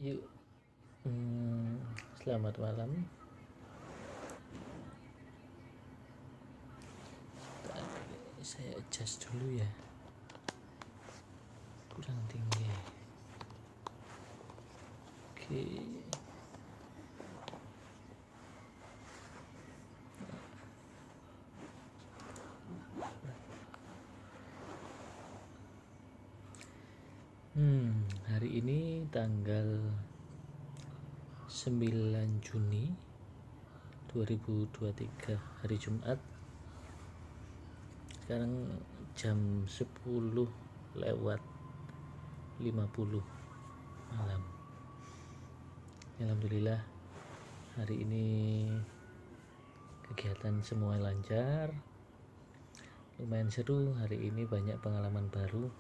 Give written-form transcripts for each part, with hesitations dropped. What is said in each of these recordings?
Yuk, selamat malam. Saya adjust dulu ya, kurang tinggi. Oke. Hari ini tanggal 9 Juni 2023, hari Jumat. Sekarang jam 10 lewat 50 malam. Alhamdulillah hari ini kegiatan semua lancar, lumayan seru. Hari ini banyak pengalaman baru,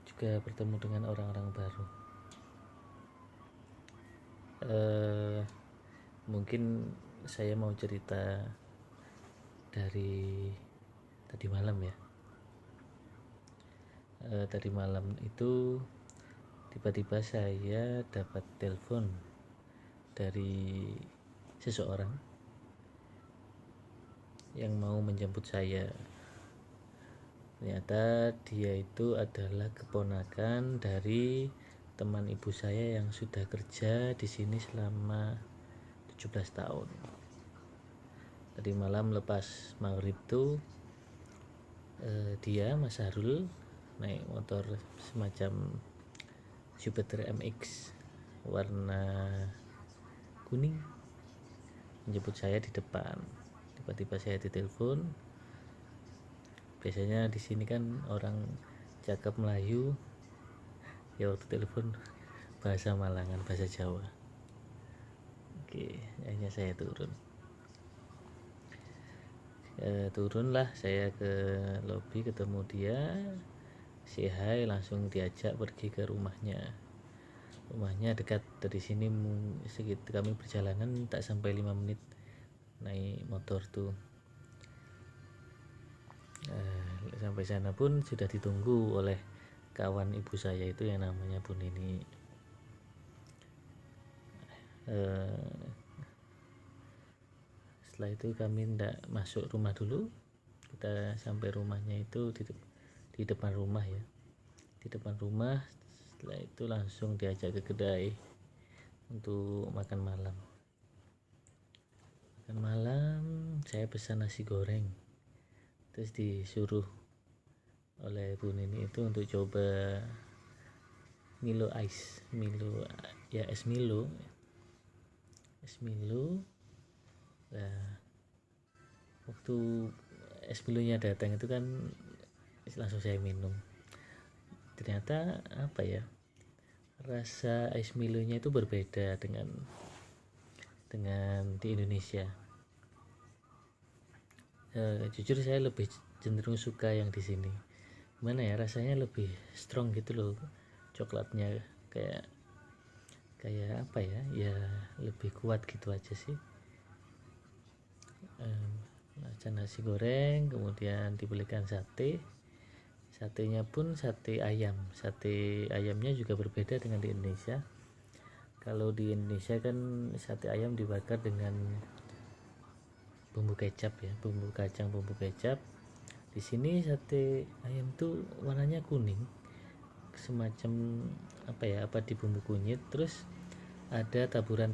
juga bertemu dengan orang-orang baru. Mungkin saya mau cerita dari tadi malam ya. Tadi malam itu tiba-tiba saya dapat telepon dari seseorang yang mau menjemput saya. Ternyata dia itu adalah keponakan dari teman ibu saya yang sudah kerja di sini selama 17 tahun. Tadi malam lepas maghrib tuh dia, Mas Harul, naik motor semacam Jupiter MX warna kuning, menjemput saya di depan. Tiba-tiba saya ditelepon. Biasanya di sini kan orang cakap Melayu, ya waktu telepon bahasa Malangan, bahasa Jawa. Oke, akhirnya saya turunlah saya ke lobi, ketemu dia, say hi, langsung diajak pergi ke rumahnya dekat dari sini. Sekitar kami perjalanan tak sampai 5 menit naik motor tuh. Sampai sana pun sudah ditunggu oleh kawan ibu saya itu yang namanya Bu Nini. Setelah itu kami tidak masuk rumah dulu. Kita sampai rumahnya itu di depan rumah ya, di depan rumah. Setelah itu langsung diajak ke kedai untuk makan malam. Saya pesan nasi goreng, terus disuruh oleh Bu Nini itu untuk coba Milo Ice, es Milo. Nah, waktu es Milonya datang itu kan langsung saya minum. Ternyata apa ya, rasa es Milonya itu berbeda dengan di Indonesia. Jujur saya lebih cenderung suka yang di sini. Gimana ya, rasanya lebih strong gitu loh, coklatnya kayak apa ya, lebih kuat gitu aja sih. Nasi goreng, kemudian dibelikan satenya pun sate ayamnya juga berbeda dengan di Indonesia. Kalau di Indonesia kan sate ayam dibakar dengan bumbu kecap ya, bumbu kecap. Di sini sate ayam tuh warnanya kuning, semacam apa di bumbu kunyit, terus ada taburan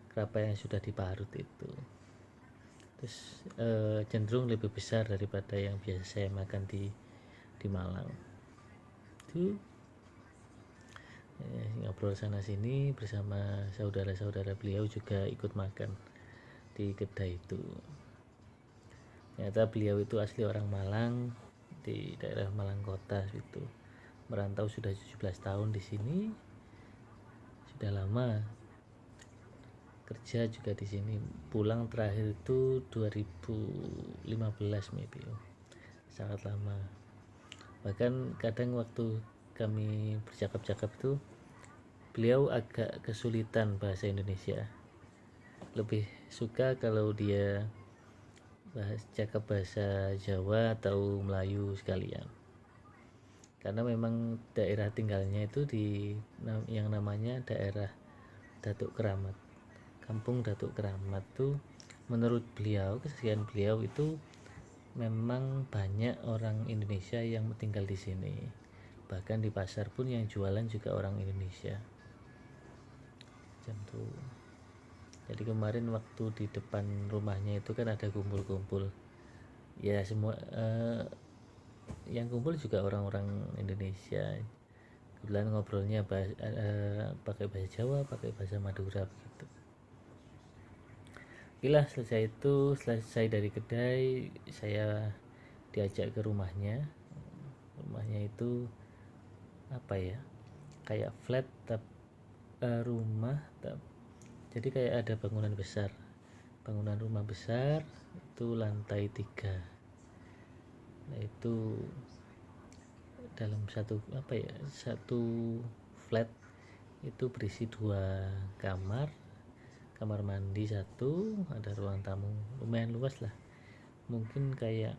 kelapa yang sudah diparut itu. Terus cenderung lebih besar daripada yang biasa saya makan di Malang. Itu ngobrol sana sini bersama saudara-saudara beliau juga ikut makan di kedai itu. Ternyata beliau itu asli orang Malang, di daerah Malang Kota itu. Merantau sudah 17 tahun di sini. Sudah lama kerja juga di sini. Pulang terakhir itu 2015 maybe. Sangat lama. Bahkan kadang waktu kami bercakap-cakap tuh beliau agak kesulitan bahasa Indonesia. Lebih suka kalau dia cakap bahasa Jawa atau Melayu sekalian. karena memang daerah tinggalnya itu di yang namanya daerah Datuk Keramat, Kampung Datuk Keramat tuh menurut beliau, kesaksian beliau itu memang banyak orang Indonesia yang tinggal di sini. Bahkan di pasar pun yang jualan juga orang Indonesia. Jam tuh. Jadi kemarin waktu di depan rumahnya itu kan ada kumpul-kumpul. Ya semua yang kumpul juga orang-orang Indonesia. Kebetulan ngobrolnya pakai bahasa Jawa, pakai bahasa Madura begitu. Bila selesai dari kedai, saya diajak ke rumahnya. Rumahnya itu apa ya, kayak flat rumah, jadi kayak ada bangunan rumah besar itu lantai 3. Nah itu dalam satu flat itu berisi 2 kamar, kamar mandi 1, ada ruang tamu lumayan luas lah, mungkin kayak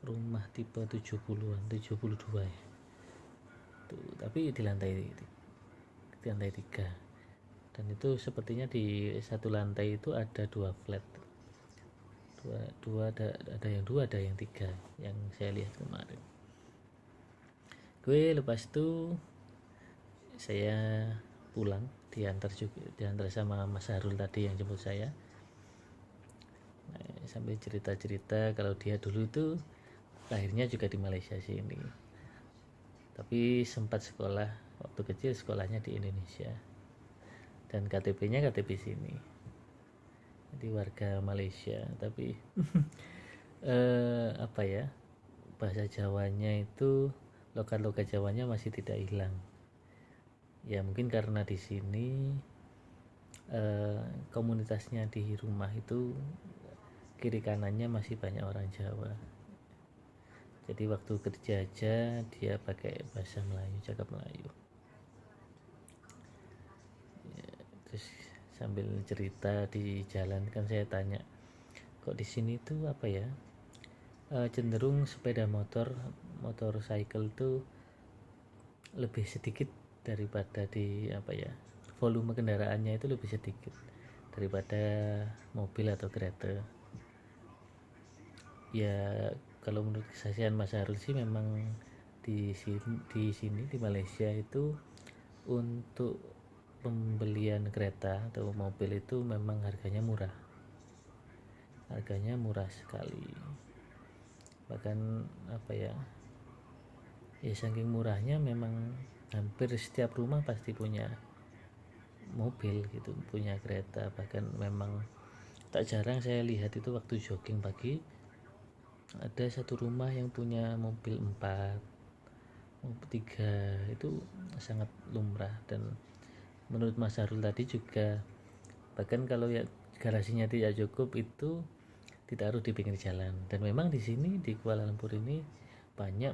rumah tipe 70-an 72 ya tuh, tapi di lantai 3. Dan itu sepertinya di satu lantai itu ada 2 flat, ada yang 2 ada yang 3 yang saya lihat kemarin. Lepas itu saya pulang, diantar sama Mas Harul tadi yang jemput saya. Nah, sambil cerita-cerita kalau dia dulu itu lahirnya juga di Malaysia sini, tapi sempat sekolah waktu kecil, sekolahnya di Indonesia, dan KTP-nya KTP sini, jadi warga Malaysia. Tapi bahasa Jawanya itu, logat Jawanya masih tidak hilang. Ya mungkin karena di sini komunitasnya di rumah itu kiri kanannya masih banyak orang Jawa. Jadi waktu kerja aja dia pakai bahasa Melayu, cakap Melayu. Ya, terus sambil cerita di jalan kan saya tanya, kok di sini tuh apa ya, cenderung sepeda motorcycle tuh lebih sedikit daripada volume kendaraannya itu lebih sedikit daripada mobil atau kereta. Ya kalau menurut kesaksian Mas Harul sih memang di sini di Malaysia itu untuk pembelian kereta atau mobil itu memang harganya murah sekali. Bahkan ya saking murahnya memang hampir setiap rumah pasti punya mobil gitu, punya kereta. Bahkan memang tak jarang saya lihat itu waktu jogging pagi, ada satu rumah yang punya mobil 4, mobil 3, itu sangat lumrah. Dan menurut Mas Harul tadi juga, bahkan kalau ya garasinya tidak cukup itu ditaruh di pinggir jalan. Dan memang di sini di Kuala Lumpur ini banyak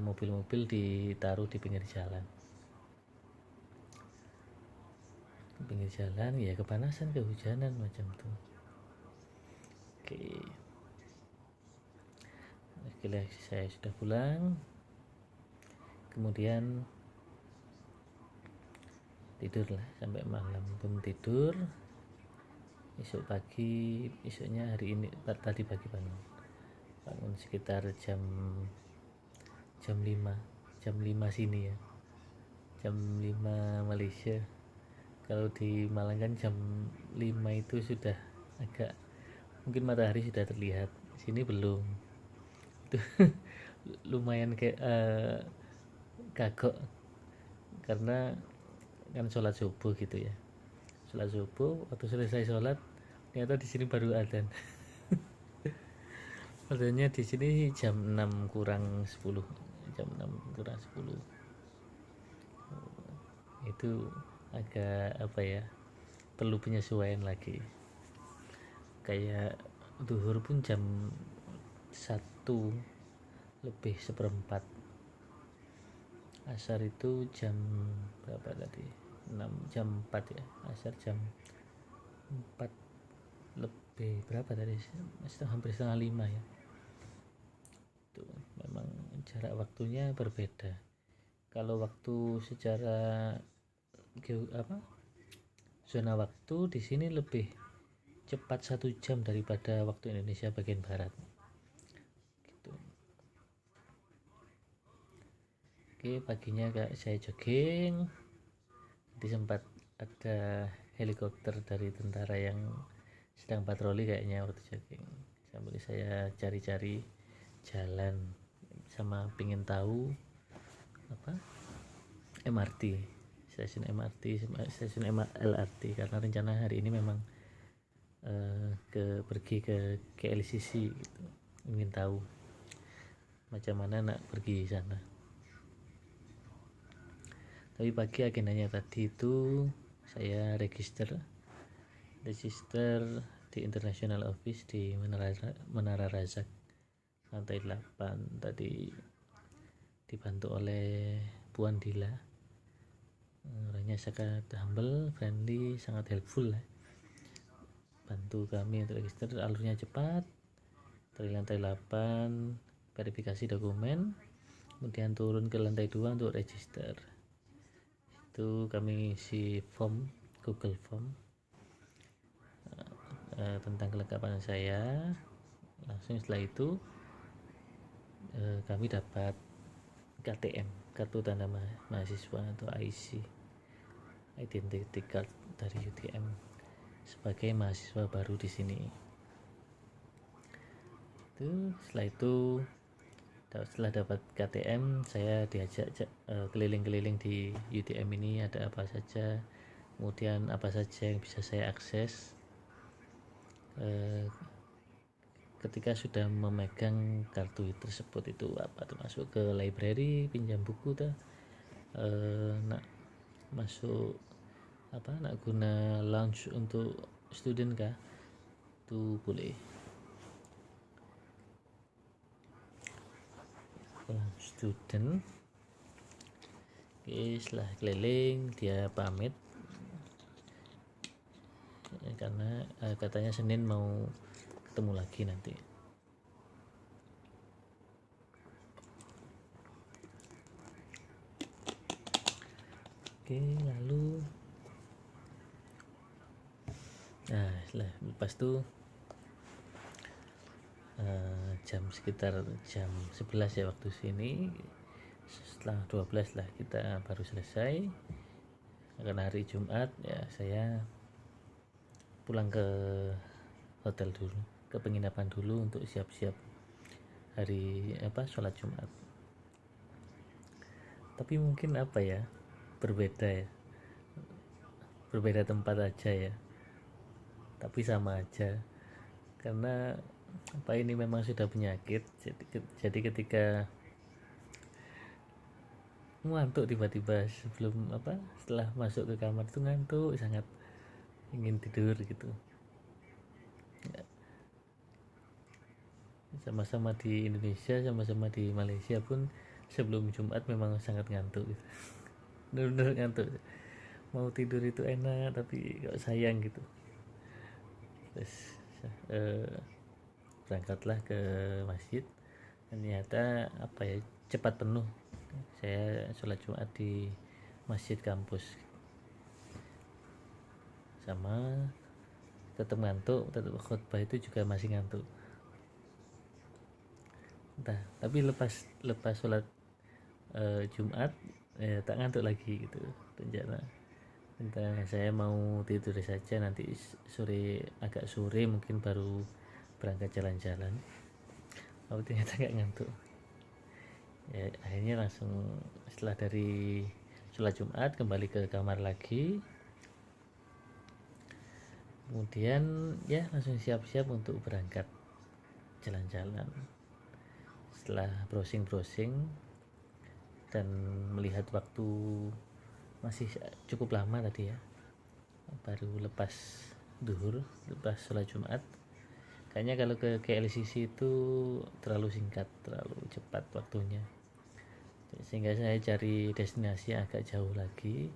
mobil-mobil ditaruh di pinggir jalan. Ya kepanasan, kehujanan macam tuh. Oke, saya sudah pulang, kemudian tidurlah sampai malam pun tidur. Esoknya hari ini tadi pagi bangun sekitar jam 5 sini ya, jam 5 Malaysia. Kalau di Malang kan jam 5 itu sudah agak, mungkin matahari sudah terlihat, sini belum. Itu lumayan kayak kagok, karena kan sholat subuh gitu ya. Sholat subuh, waktu selesai sholat ternyata di sini baru adzan. Adzannya di sini jam 6 kurang 10. Itu agak perlu penyesuaian lagi. Kayak duhur pun jam 1 lebih 1/4. Asar itu jam berapa tadi? jam 4 ya. Asar jam 4 lebih berapa tadi? Hampir setengah 5 ya. Itu memang jarak waktunya berbeda. Kalau waktu secara zona waktu di sini lebih cepat 1 jam daripada waktu Indonesia bagian barat gitu. Oke, paginya saya jogging, di sempat ada helikopter dari tentara yang sedang patroli kayaknya waktu jogging, sambil saya cari-cari jalan sama pingin tahu MRT, stasiun MRT, stasiun LRT, karena rencana hari ini memang pergi ke KLCC gitu. Ingin tahu macam mana nak pergi sana. Tapi pagi agendanya tadi itu saya register di International Office di Menara Razak lantai 8. Tadi dibantu oleh Puan Dila, orangnya sangat humble, friendly, sangat helpful lah. Bantu kami untuk register, alurnya cepat. Dari lantai 8 verifikasi dokumen, kemudian turun ke lantai 2 untuk register. Itu kami isi form, Google Form, tentang kelengkapan saya. Langsung setelah itu kami dapat KTM, kartu tanda mahasiswa atau IC, identity card dari UTM sebagai mahasiswa baru di sini. Setelah dapat KTM, saya diajak keliling-keliling di UTM ini, ada apa saja, kemudian apa saja yang bisa saya akses. Ketika sudah memegang kartu tersebut itu masuk ke library, pinjam buku nak masuk nak guna lounge untuk student kah, itu boleh. Student. Oke, setelah keliling dia pamit karena katanya Senin mau ketemu lagi nanti. Oke, lalu lepas itu sekitar jam 11 ya waktu sini, setelah 12 lah kita baru selesai. Karena hari Jumat ya, saya pulang ke hotel dulu, ke penginapan dulu untuk siap-siap hari sholat Jumat. Tapi mungkin berbeda tempat aja ya, tapi sama aja, karena ini memang sudah penyakit. Jadi ketika ngantuk tiba-tiba setelah masuk ke kamar itu ngantuk sangat, ingin tidur gitu. Sama-sama di Indonesia, sama-sama di Malaysia pun sebelum Jumat memang sangat ngantuk gitu. Bener-bener ngantuk, mau tidur itu enak tapi kok sayang gitu. Terus berangkatlah ke masjid, ternyata cepat penuh. Saya sholat Jumat di masjid kampus, sama tetap ngantuk, tetap khutbah itu juga masih ngantuk. Tapi lepas sholat Jumat tak ngantuk lagi gitu rencana. Saya mau tidur saja, nanti agak sore mungkin baru berangkat jalan-jalan. Ternyata gak ngantuk ya, akhirnya langsung setelah dari sholat Jumat kembali ke kamar lagi, kemudian ya langsung siap-siap untuk berangkat jalan-jalan. Setelah browsing dan melihat waktu masih cukup lama tadi ya, baru lepas duhur, lepas sholat Jumat. Kayaknya kalau ke KLCC itu terlalu singkat, terlalu cepat waktunya, sehingga saya cari destinasi agak jauh lagi.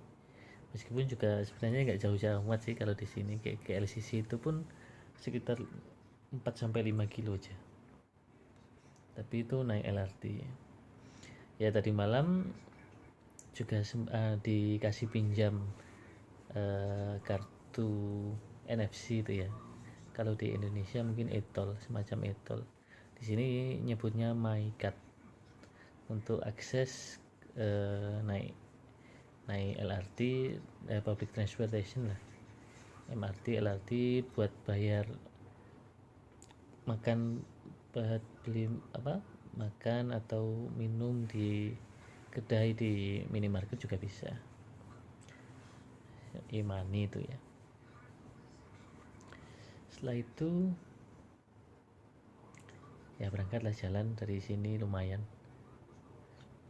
Meskipun juga sebenarnya nggak jauh-jauh amat sih, kalau di sini KLCC itu pun sekitar 4-5 kilo aja, tapi itu naik LRT. Ya tadi malam juga dikasih pinjam kartu NFC itu ya. Kalau di Indonesia mungkin e-tol, semacam e-tol. Di sini nyebutnya MyCard untuk akses naik LRT, public transportation lah, MRT, LRT, buat bayar makan, buat beli makan atau minum di kedai, di minimarket juga bisa. E-money itu ya. Setelah itu ya berangkatlah jalan dari sini, lumayan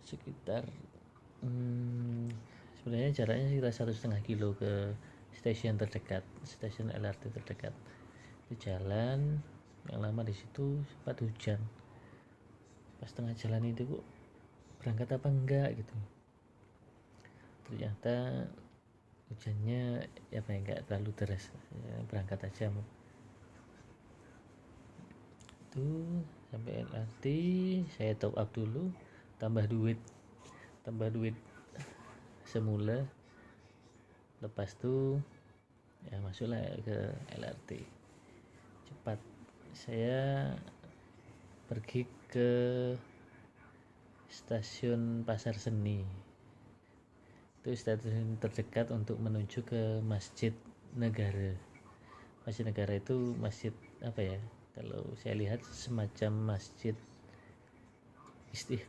sekitar sebenarnya jaraknya sekitar 1,5 kilo ke stasiun terdekat, stasiun LRT terdekat. Itu jalan yang lama di situ, sempat hujan. Pas tengah jalan itu kok berangkat apa enggak gitu, ternyata hujannya enggak terlalu deras, ya, berangkat aja mau. Itu sampai LRT saya top up dulu, tambah duit semula, lepas itu ya masuklah ke LRT cepat. Saya pergi ke stasiun Pasar Seni, itu stasiun terdekat untuk menuju ke Masjid Negara. Masjid Negara itu masjid kalau saya lihat semacam masjid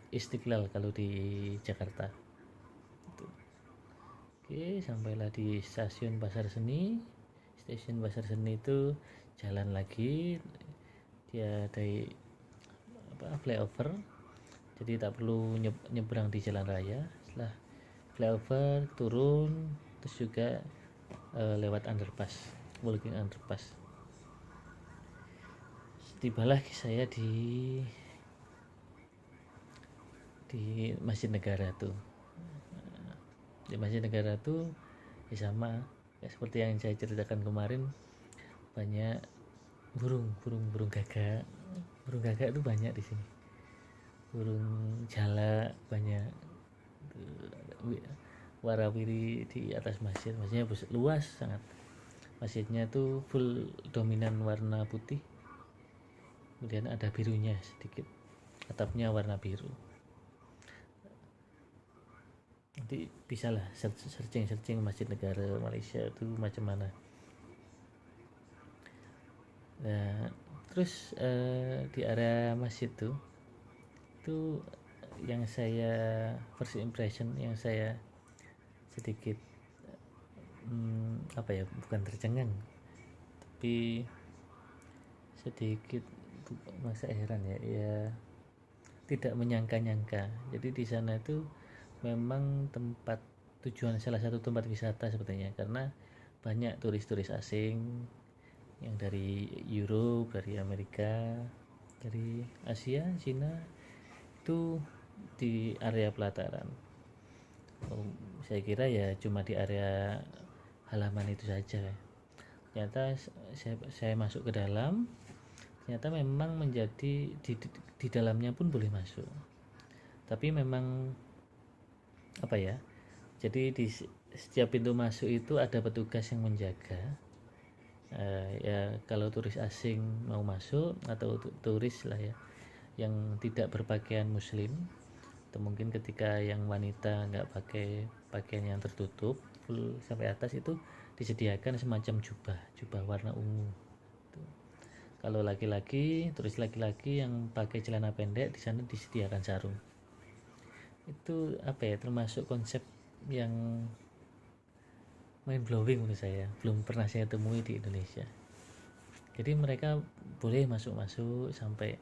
Istiqlal kalau di Jakarta. Oke, sampailah di stasiun Pasar Seni. Stasiun Pasar Seni itu jalan lagi, dia dari flyover, jadi tak perlu nyebrang di jalan raya. Setelah flyover turun, terus juga lewat underpass, walking underpass. Tibalah saya di Masjid Negara tuh. Di Masjid Negara tuh ya sama ya seperti yang saya ceritakan kemarin, banyak burung gagak. Burung gagak itu banyak di sini, burung jalak banyak, warawiri di atas masjid. Masjidnya luas sangat, masjidnya tuh full dominan warna putih, kemudian ada birunya sedikit, atapnya warna biru. Nanti bisa lah searching Masjid Negara Malaysia itu macam mana. Nah terus di area masjid tuh, itu yang saya first impression, yang saya sedikit bukan tercengang, tapi sedikit masa heran ya tidak menyangka-nyangka. Jadi di sana itu memang salah satu tempat wisata sepertinya, karena banyak turis-turis asing yang dari Europe, dari Amerika, dari Asia, Cina, itu di area pelataran. Saya kira ya cuma di area halaman itu saja. Ternyata saya masuk ke dalam, ternyata memang menjadi di dalamnya pun boleh masuk, tapi memang jadi di setiap pintu masuk itu ada petugas yang menjaga. Ya kalau turis asing mau masuk atau turis lah ya yang tidak berpakaian muslim, atau mungkin ketika yang wanita nggak pakai pakaian yang tertutup full sampai atas, itu disediakan semacam jubah warna ungu. Kalau laki-laki, turis laki-laki yang pakai celana pendek, di sana disediakan sarung. Itu termasuk konsep yang mind blowing menurut saya, belum pernah saya temui di Indonesia. Jadi mereka boleh masuk sampai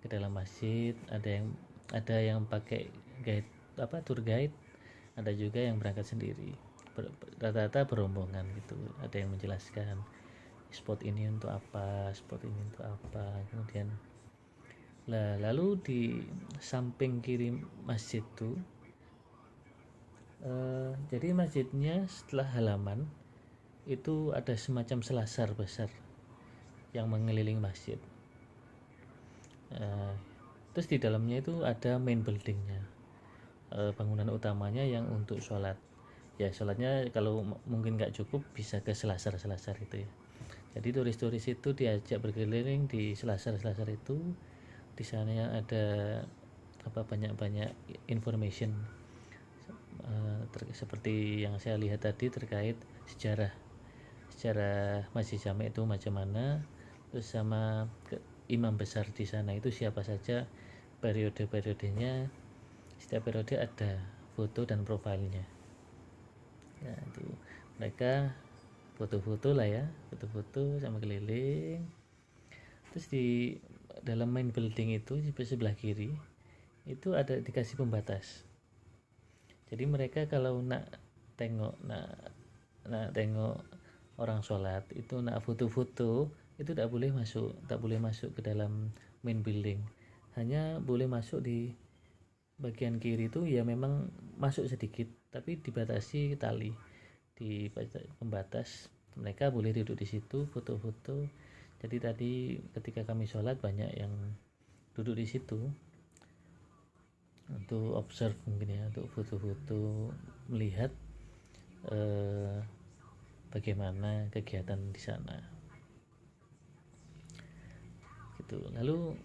ke dalam masjid. Ada yang pakai guide, tour guide, ada juga yang berangkat sendiri, rata-rata berombongan gitu. Ada yang menjelaskan spot ini untuk apa, kemudian lalu di samping kiri masjid tuh jadi masjidnya setelah halaman itu ada semacam selasar besar yang mengelilingi masjid. Terus di dalamnya itu ada main buildingnya. bangunan utamanya yang untuk sholat. Ya sholatnya kalau mungkin nggak cukup bisa ke selasar-selasar itu ya. Jadi turis-turis itu diajak berkeliling di selasar-selasar itu. Di sana ada banyak-banyak information seperti yang saya lihat tadi terkait sejarah Masjid Jami itu macam mana, terus sama imam besar di sana itu siapa saja, periode-periodenya, setiap periode ada foto dan profilnya. Nah itu mereka foto-foto lah ya, foto-foto sama keliling. Terus di dalam main building itu di sebelah kiri itu ada dikasih pembatas. Jadi mereka kalau nak tengok orang sholat itu, nak foto-foto itu tak boleh masuk ke dalam main building, hanya boleh masuk di bagian kiri itu ya, memang masuk sedikit tapi dibatasi tali di pembatas. Mereka boleh duduk di situ foto-foto. Jadi tadi ketika kami sholat banyak yang duduk di situ untuk observe mungkin ya, untuk foto-foto, melihat bagaimana kegiatan di sana gitu. Lalu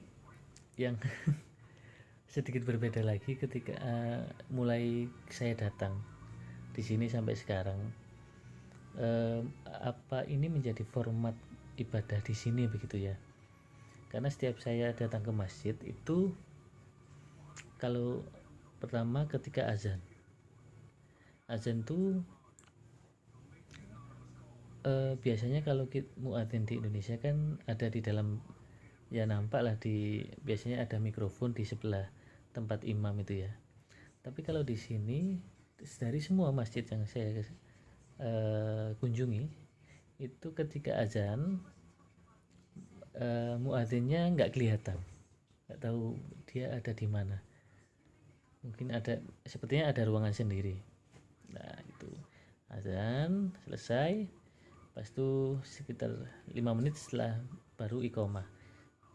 yang sedikit berbeda lagi ketika mulai saya datang di sini sampai sekarang, apa ini menjadi format ibadah di sini begitu ya. Karena setiap saya datang ke masjid itu, kalau pertama ketika azan tuh biasanya kalau muadzin di Indonesia kan ada di dalam ya, nampak lah biasanya ada mikrofon di sebelah tempat imam itu ya. Tapi kalau di sini dari semua masjid yang saya kunjungi itu ketika azan muadzinnya nggak kelihatan, nggak tahu dia ada di mana. Mungkin sepertinya ada ruangan sendiri. Nah itu azan selesai, pas itu sekitar 5 menit setelah baru iqomah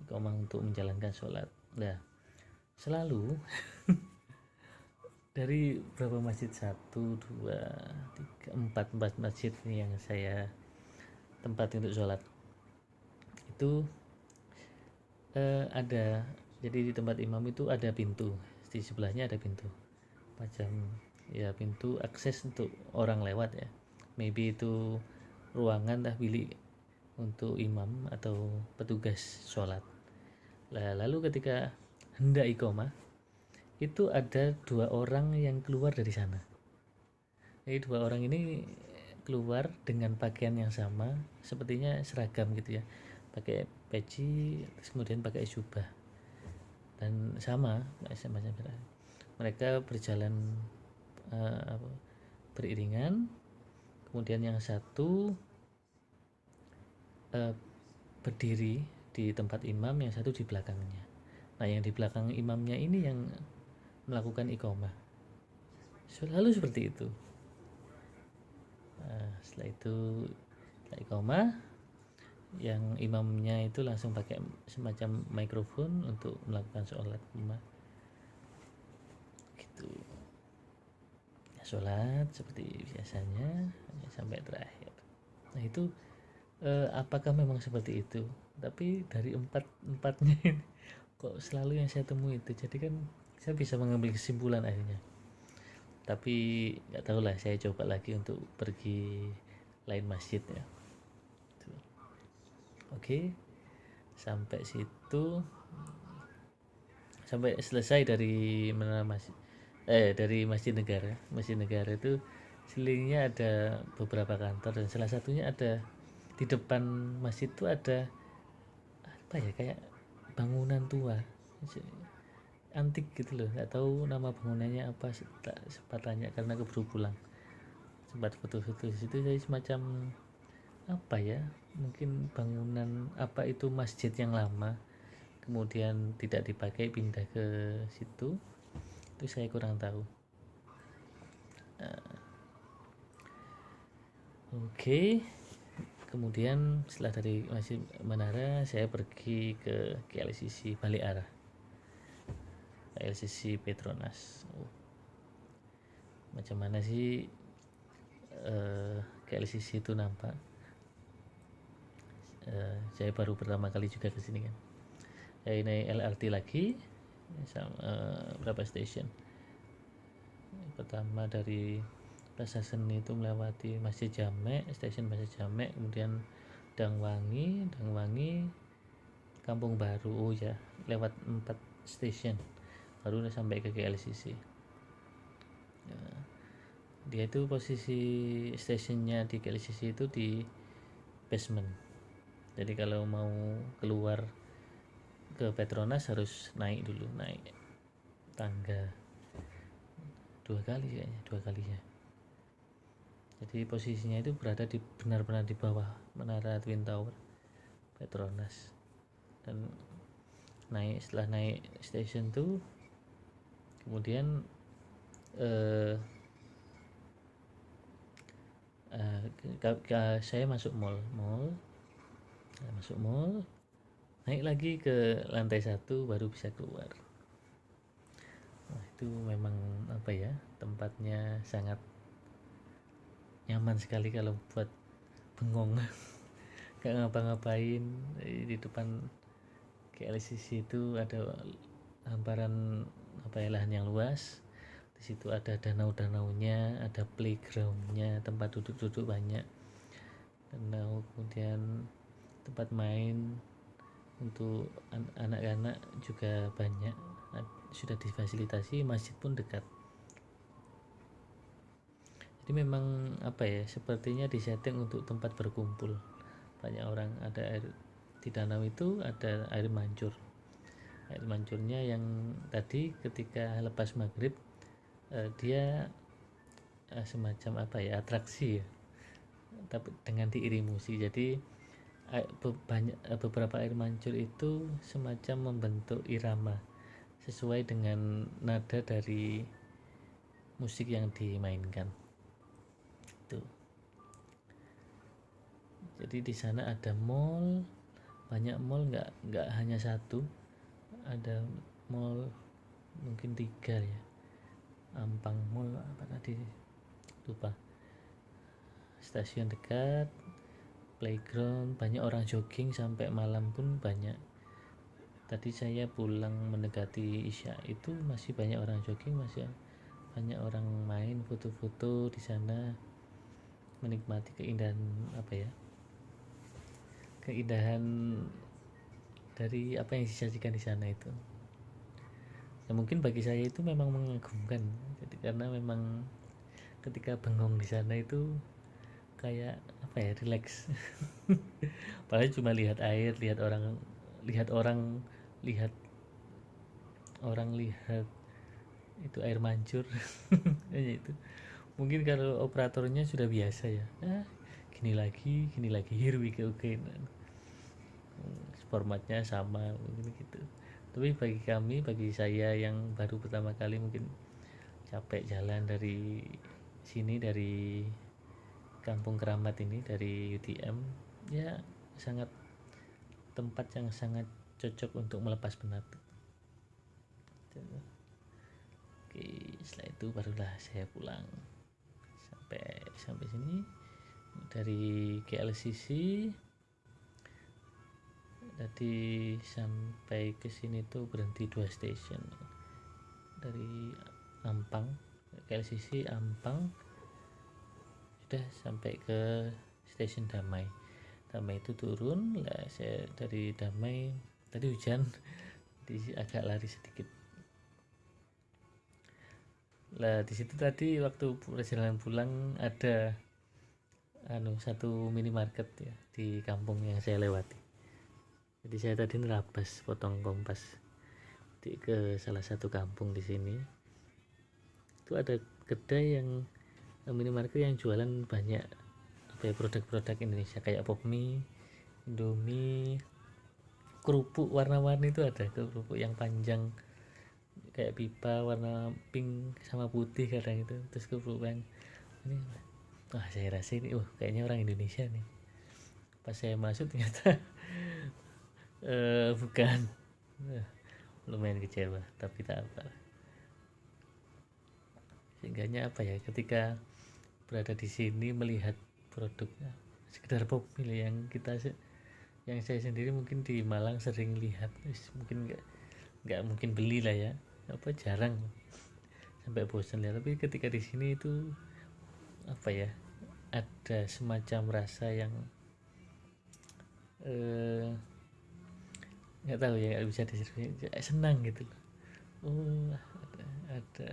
untuk menjalankan sholat. Nah selalu dari berapa masjid, 1, 2, 3, 4 masjid ini yang saya tempati untuk sholat itu ada, jadi di tempat imam itu ada pintu, di sebelahnya ada pintu macam ya, pintu akses untuk orang lewat ya, maybe itu ruangan bilik untuk imam atau petugas sholat. Lalu ketika hendak iqomah itu ada 2 orang yang keluar dari sana. Jadi 2 orang ini keluar dengan pakaian yang sama, sepertinya seragam gitu ya, pakai peci, terus kemudian pakai jubah dan sama mereka berjalan beriringan. Kemudian yang satu berdiri di tempat imam, yang satu di belakangnya. Nah yang di belakang imamnya ini yang melakukan iqomah, selalu seperti itu. Setelah iqomah, yang imamnya itu langsung pakai semacam mikrofon untuk melakukan sholat gitu ya, sholat seperti biasanya sampai terakhir. Nah itu apakah memang seperti itu? Tapi dari empatnya ini kok selalu yang saya temui itu, jadi kan saya bisa mengambil kesimpulan akhirnya. Tapi nggak tahu lah, saya coba lagi untuk pergi lain masjid ya. Oke, sampai situ, sampai selesai dari dari Masjid Negara. Masjid Negara itu sekelilingnya ada beberapa kantor, dan salah satunya ada di depan masjid itu ada kayak bangunan tua antik gitu loh, nggak tahu nama bangunannya apa, sempat tanya karena keburu pulang, sempat foto-foto di situ. Jadi semacam mungkin bangunan itu masjid yang lama kemudian tidak dipakai, pindah ke situ, itu saya kurang tahu. Oke. Kemudian setelah dari Masjid Menara saya pergi ke KLCC balik arah, KLCC Petronas. macam mana sih KLCC itu nampak. Saya baru pertama kali juga ke sini kan. Saya naik LRT lagi berapa stasiun. Pertama dari Plaza Seni itu melewati Masjid Jamek, stasiun Masjid Jamek, kemudian Dangwangi, Kampung Baru. Oh ya, lewat 4 stasiun baru sampai ke KLCC. Ya, dia itu posisi stasiunnya di KLCC itu di basement. Jadi kalau mau keluar ke Petronas harus naik tangga 2 kali ya. Jadi posisinya itu berada benar-benar di bawah menara Twin Tower Petronas. Dan setelah naik stasiun itu kemudian saya masuk mall, naik lagi ke lantai 1 baru bisa keluar. Itu memang tempatnya sangat nyaman sekali kalau buat bengong gak ngapa-ngapain. Di depan KLCC itu ada hamparan lahan yang luas. Di situ ada danau-danaunya, ada playgroundnya, tempat duduk-duduk banyak, danau, kemudian tempat main untuk anak-anak juga banyak, sudah difasilitasi, masjid pun dekat. Jadi memang sepertinya disetting untuk tempat berkumpul banyak orang. Ada air di danau itu, ada air mancurnya yang tadi ketika lepas maghrib dia semacam atraksi ya, tapi dengan diiringi musik. Jadi beberapa air mancur itu semacam membentuk irama sesuai dengan nada dari musik yang dimainkan. Jadi di sana ada mall, banyak mall, nggak hanya satu, ada mall mungkin 3 ya. Ampang Mall lupa. Stasiun dekat, playground, banyak orang jogging sampai malam pun banyak. Tadi saya pulang mendekati Isya itu masih banyak orang jogging, masih banyak orang main, foto-foto di sana, menikmati keindahan dari apa yang disajikan di sana itu. Ya, mungkin bagi saya itu memang mengagumkan. Jadi karena memang ketika bengong di sana itu kayak relax. Padahal cuma lihat air, lihat orang lihat itu air mancur. Itu mungkin kalau operatornya sudah biasa ya, gini lagi here we go again, formatnya sama mungkin gitu. Tapi bagi saya yang baru pertama kali mungkin capek jalan dari sini, dari Kampung Keramat ini, dari UTM, ya tempat yang sangat cocok untuk melepas penat. Oke, setelah itu barulah saya pulang sampai sini. Dari KLCC tadi sampai ke sini tuh berhenti 2 stasiun. Dari Ampang, KLCC Ampang, sudah sampai ke stasiun Damai itu turun lah. Saya dari Damai, tadi hujan jadi agak lari sedikit lah. Di situ tadi waktu perjalanan pulang ada satu minimarket ya di kampung yang saya lewati. Jadi saya tadi nerabas potong kompas ke salah satu kampung di sini. Itu ada kedai yang minimarket yang jualan banyak produk-produk Indonesia kayak pop mie, Indomie, kerupuk warna-warni. Itu ada kerupuk yang panjang kayak pipa warna pink sama putih kadang itu, terus kerupuk yang ini. Wah, saya rasa ini kayaknya orang Indonesia nih. Pas saya masuk ternyata bukan. Lumayan kecewa, tapi tak apa. Sehingganya apa ya, ketika berada di sini melihat produknya sekedar pop mill yang saya sendiri mungkin di Malang sering lihat, mungkin nggak mungkin beli lah ya, apa jarang sampai bosan lihat. Tapi ketika di sini itu apa ya, ada semacam rasa yang nggak tahu ya, nggak bisa deskripsi, senang gitu loh. Oh, ada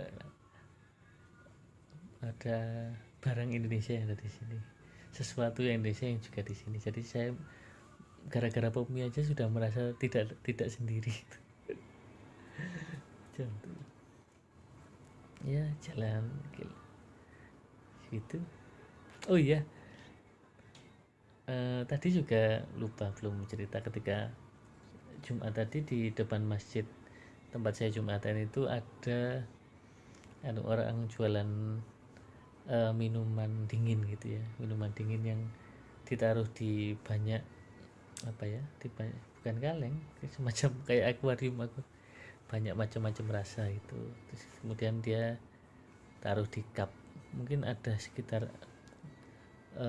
ada barang Indonesia yang ada di sini, sesuatu yang Indonesia yang juga di sini. Jadi saya gara-gara Popmi aja sudah merasa tidak sendiri. Contoh ya, jalan gitu. Oh iya, tadi juga lupa belum cerita, ketika Jumat tadi di depan masjid tempat saya Jumatan itu ada orang jualan minuman dingin gitu ya, minuman dingin yang ditaruh di banyak apa ya, bukan kaleng, semacam kayak akuarium, banyak macam-macam rasa itu. Terus kemudian dia taruh di cup, mungkin ada sekitar 4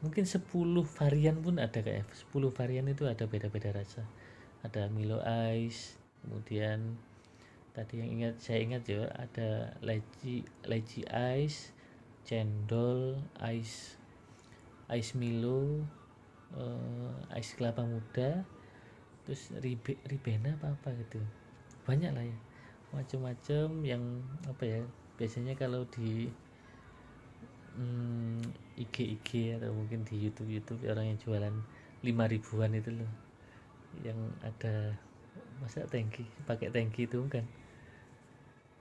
mungkin 10 varian pun ada, kayak 10 varian itu ada beda-beda rasa. Ada Milo Ice, kemudian tadi yang saya ingat ya, ada lychee ice, cendol ice Milo, ice kelapa muda, terus ribena apa gitu, banyak lah ya, macam-macam yang apa ya, biasanya kalau di IG atau mungkin di YouTube orang yang jualan 5 ribuan itu loh, yang ada masa pakai tangki itu kan,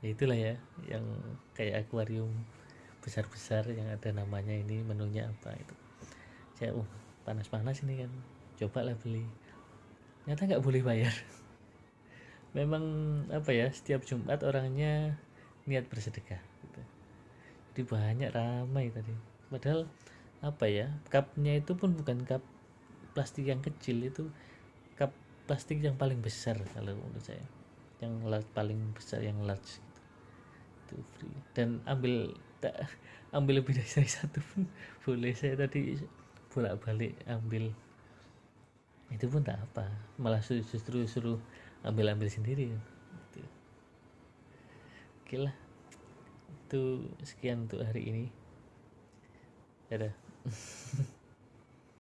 ya itulah ya, yang kayak akuarium besar-besar yang ada namanya, ini menunya apa itu. Saya panas-panas ini kan, coba lah beli, ternyata nggak boleh bayar. Memang apa ya, setiap Jumat orangnya niat bersedekah gitu. Jadi banyak, ramai tadi, padahal apa ya, cupnya itu pun bukan cup plastik yang kecil, itu cup plastik yang paling besar kalau menurut saya, yang paling besar, yang large gitu. Itu free, dan ambil lebih dari satu pun boleh. Saya tadi bolak-balik ambil, itu pun tak apa, malah justru suruh ambil sendiri gitu. Oke lah, itu sekian untuk hari ini, dadah.